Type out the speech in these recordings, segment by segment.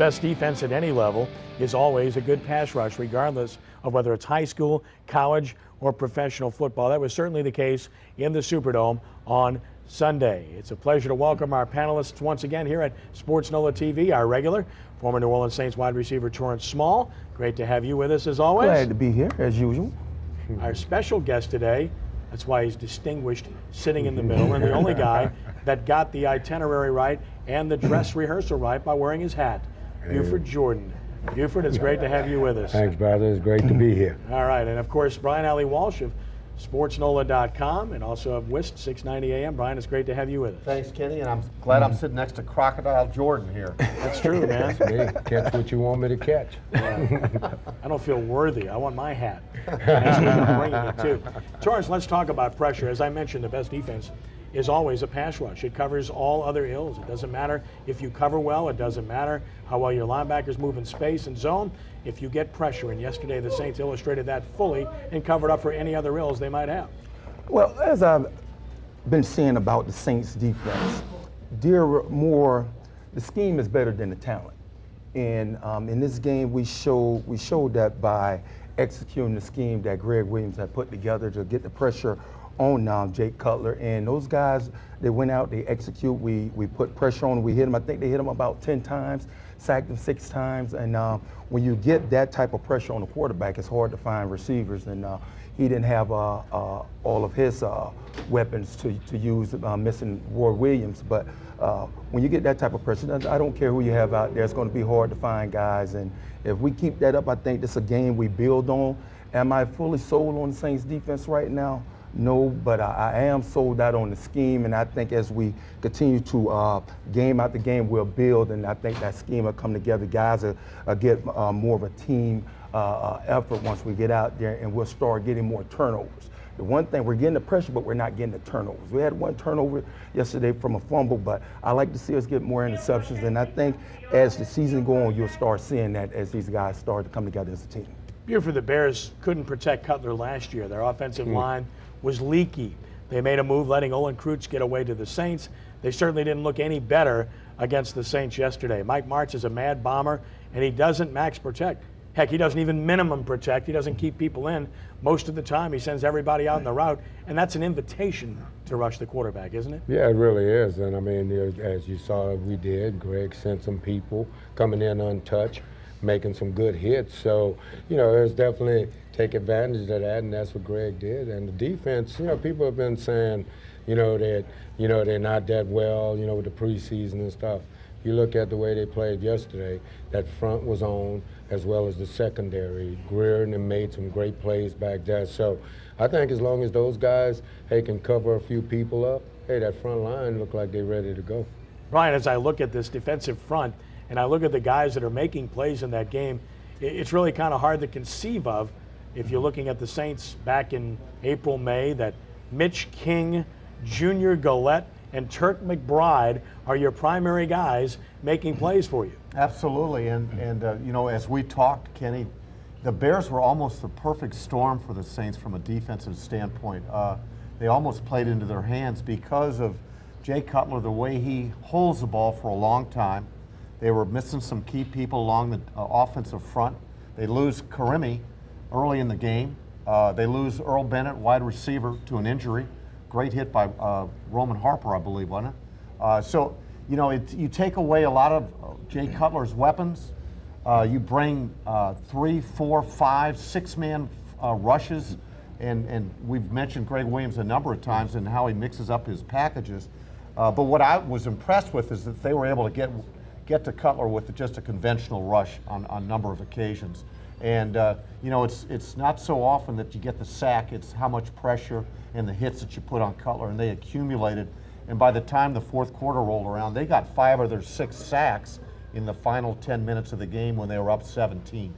best defense at any level is always a good pass rush, regardless of whether it's high school, college, or professional football. That was certainly the case in the Superdome on Sunday. It's a pleasure to welcome our panelists once again here at SportsNOLAtv, our regular, former New Orleans Saints wide receiver Torrance Small. Great to have you with us as always. Glad to be here, as usual. Our special guest today, that's why he's distinguished, sitting in the middle, and the only guy that got the itinerary right and the dress rehearsal right by wearing his hat, Buford Jordan. Buford, it's great to have you with us. Thanks, brother. It's great to be here. All right, and of course, Brian Alley Walsh of SportsNOLA.com and also of WHST 690 AM. Brian, it's great to have you with us. Thanks, Kenny, and I'm glad I'm sitting next to Crocodile Jordan here. That's true, man. Me. Catch what you want me to catch. I don't feel worthy. I want my hat. That's what I'm bringing it too. Torrance, let's talk about pressure. As I mentioned, the best defense is always a pass rush. It covers all other ills. It doesn't matter if you cover well. It doesn't matter how well your linebackers move in space and zone. If you get pressure, and yesterday the Saints illustrated that fully and covered up for any other ills they might have. Well, as I've been saying about the Saints defense, the scheme is better than the talent. And in this game, we showed that by executing the scheme that Greg Williams had put together to get the pressure on Jake Cutler. And those guys, they went out, they execute, we put pressure on, we hit them. I think they hit him about 10 times, sacked him 6 times. And when you get that type of pressure on the quarterback, it's hard to find receivers. And he didn't have all of his weapons to use, missing Roy Williams. But when you get that type of pressure, I don't care who you have out there, it's going to be hard to find guys. And if we keep that up, I think this is a game we build on. Am I fully sold on the Saints defense right now? No, but I am sold out on the scheme, and I think as we continue to game after game, we'll build, and I think that scheme will come together. Guys will get more of a team effort once we get out there, and we'll start getting more turnovers. The one thing, we're getting the pressure, but we're not getting the turnovers. We had one turnover yesterday from a fumble, but I like to see us get more interceptions, and I think as the season goes on, you'll start seeing that as these guys start to come together as a team. Buford, the Bears couldn't protect Cutler last year. Their offensive line was leaky. They made a move letting Olin Kreutz get away to the Saints. They certainly didn't look any better against the Saints yesterday. Mike Martz is a mad bomber, and he doesn't max protect. Heck, he doesn't even minimum protect. He doesn't keep people in. Most of the time, he sends everybody out in the route, and that's an invitation to rush the quarterback, isn't it? Yeah, it really is. And I mean, as you saw, we did. Greg sent some people coming in untouched, making some good hits. So, you know, there's definitely take advantage of that, and that's what Greg did. And the defense, you know, people have been saying, that they're not that well, with the preseason and stuff. You look at the way they played yesterday, that front was on, as well as the secondary. Greer and made some great plays back there. So I think as long as those guys, can cover a few people up, that front line look like they're ready to go. Brian, as I look at this defensive front, and I look at the guys that are making plays in that game, it's really kind of hard to conceive of, if you're looking at the Saints back in April, May, that Mitch King, Junior Galette, and Turk McBride are your primary guys making plays for you. Absolutely, and as we talked, Kenny, the Bears were almost the perfect storm for the Saints from a defensive standpoint. They almost played into their hands because of Jay Cutler, the way he holds the ball for a long time. They were missing some key people along the offensive front. They lose Karimi early in the game. They lose Earl Bennett, wide receiver, to an injury. Great hit by Roman Harper, I believe, wasn't it? You take away a lot of Jay Cutler's weapons. You bring 3, 4, 5, 6-man rushes, and we've mentioned Greg Williams a number of times and how he mixes up his packages. But what I was impressed with is that they were able to get to Cutler with just a conventional rush on a number of occasions. And, it's not so often that you get the sack. It's how much pressure and the hits that you put on Cutler, and they accumulated. And by the time the fourth quarter rolled around, they got 5 of their 6 sacks in the final 10 minutes of the game when they were up 17.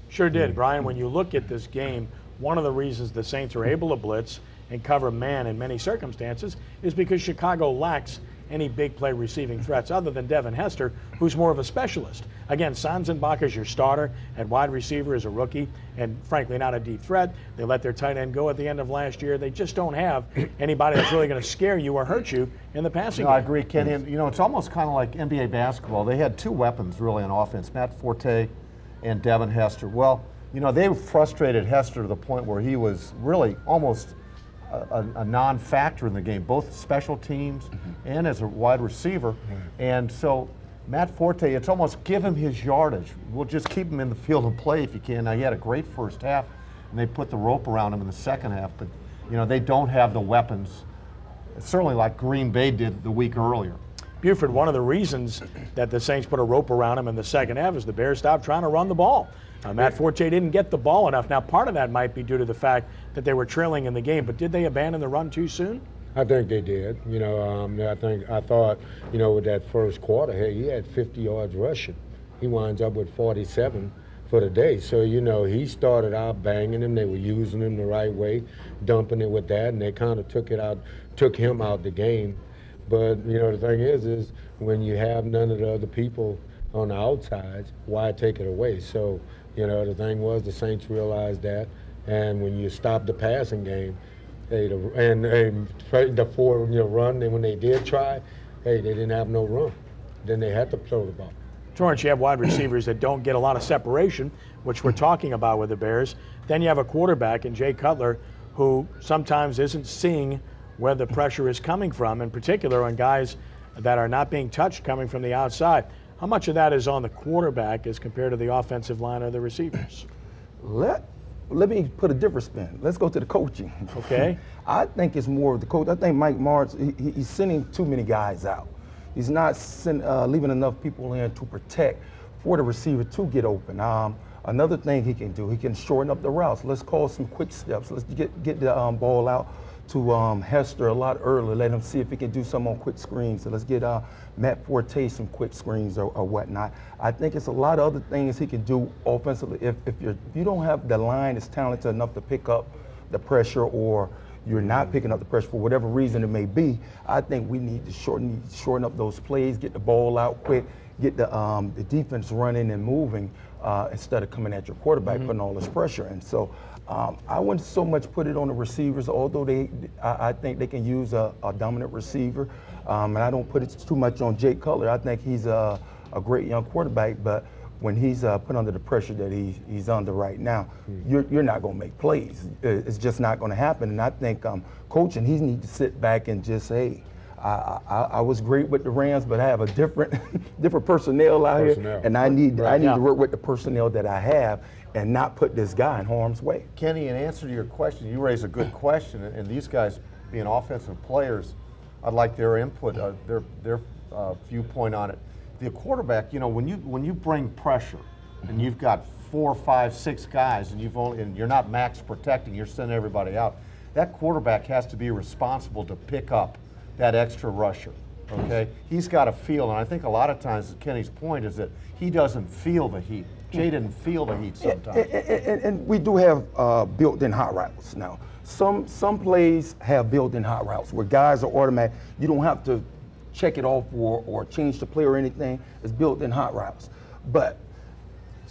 Sure did, Brian. When you look at this game, one of the reasons the Saints are able to blitz and cover man in many circumstances is because Chicago lacks any big play receiving threats other than Devin Hester, who's more of a specialist. Again, Sanzenbach is your starter, and wide receiver is a rookie, and frankly not a deep threat. They let their tight end go at the end of last year. They just don't have anybody that's really going to scare you or hurt you in the passing game. I agree, Kenny. And, you know, it's almost kind of like NBA basketball. They had two weapons really on offense, Matt Forte and Devin Hester. Well, you know, they frustrated Hester to the point where he was really almost a non-factor in the game, both special teams and as a wide receiver. And so Matt Forte, it's almost give him his yardage. We'll just keep him in the field and play if you can. Now, he had a great first half, and they put the rope around him in the second half. But, you know, they don't have the weapons, certainly like Green Bay did the week earlier. Buford, one of the reasons that the Saints put a rope around him in the second half is the Bears stopped trying to run the ball. Matt Forte didn't get the ball enough. Now, part of that might be due to the fact that they were trailing in the game, but did they abandon the run too soon? I think they did. You know, I thought, you know, with that first quarter, hey, he had 50 yards rushing. He winds up with 47 for the day. So, you know, he started out banging him. They were using him the right way, dumping it with that, and they kind of took him out the game. But, you know, the thing is when you have none of the other people on the outsides, why take it away? So, you know, the thing was the Saints realized that, and when you stop the passing game, hey, the four run, and when they did try, hey, they didn't have no run. Then they had to throw the ball. Torrance, you have wide receivers that don't get a lot of separation, which we're talking about with the Bears. Then you have a quarterback in Jay Cutler who sometimes isn't seeing where the pressure is coming from, in particular on guys that are not being touched coming from the outside. How much of that is on the quarterback as compared to the offensive line or the receivers? Let me put a different spin. Let's go to the coaching. Okay. I think it's more of the coach. I think Mike Martz, he's sending too many guys out. He's not leaving enough people in to protect for the receiver to get open. Another thing he can do, he can shorten up the routes. Let's call some quick steps. Let's get the ball out to Hester a lot earlier. Let him see if he can do some on quick screens. So let's get Matt Forte some quick screens or whatnot. I think it's a lot of other things he can do offensively. If you don't have the line that's talented enough to pick up the pressure, or you're not picking up the pressure for whatever reason it may be, I think we need to shorten up those plays, get the ball out quick, get the defense running and moving instead of coming at your quarterback, putting all this pressure. And so I wouldn't so much put it on the receivers, although I think they can use a dominant receiver. And I don't put it too much on Jake Cutler. I think he's a great young quarterback, but when he's put under the pressure that he's under right now, you're not going to make plays. It's just not going to happen. And I think coaching, he needs to sit back and just say, I was great with the Rams, but I have a different personnel out here, and I need to work with the personnel that I have and not put this guy in harm's way. Kenny, in answer to your question, you raise a good question, and these guys being offensive players, I'd like their input, their viewpoint on it. The quarterback, you know, when you bring pressure, and you've got 4, 5, 6 guys, and you're not max protecting, you're sending everybody out. That quarterback has to be responsible to pick up that extra rusher. Okay, he's got to feel, and I think a lot of times Kenny's point is that he doesn't feel the heat. Jay didn't feel the heat sometimes. And we do have built-in hot routes now. Some plays have built-in hot routes where guys are automatic. You don't have to check it off or change the play or anything. It's built-in hot routes. But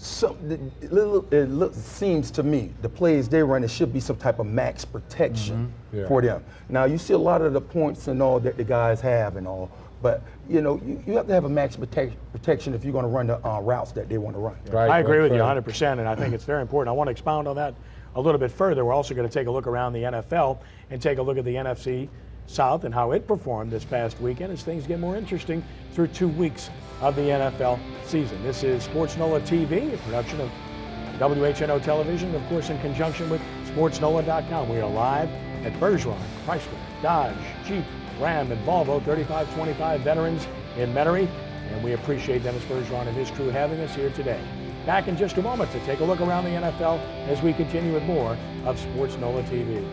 it seems to me the plays they run, it should be some type of max protection for them. Now you see a lot of the points and all that the guys have and all, but you know you have to have a max protection if you're going to run the routes that they want to run. Right. I agree with you 100%, and I think it's very important. I want to expound on that a little bit further. We're also going to take a look around the NFL and take a look at the NFC South and how it performed this past weekend as things get more interesting through 2 weeks of the NFL season. This is SportsNOLAtv, a production of WHNO Television, of course in conjunction with SportsNOLA.com. We are live at Bergeron, Chrysler, Dodge, Jeep, Ram, and Volvo 3525 veterans in Metairie, and we appreciate Dennis Bergeron and his crew having us here today. Back in just a moment to take a look around the NFL as we continue with more of SportsNOLA TV.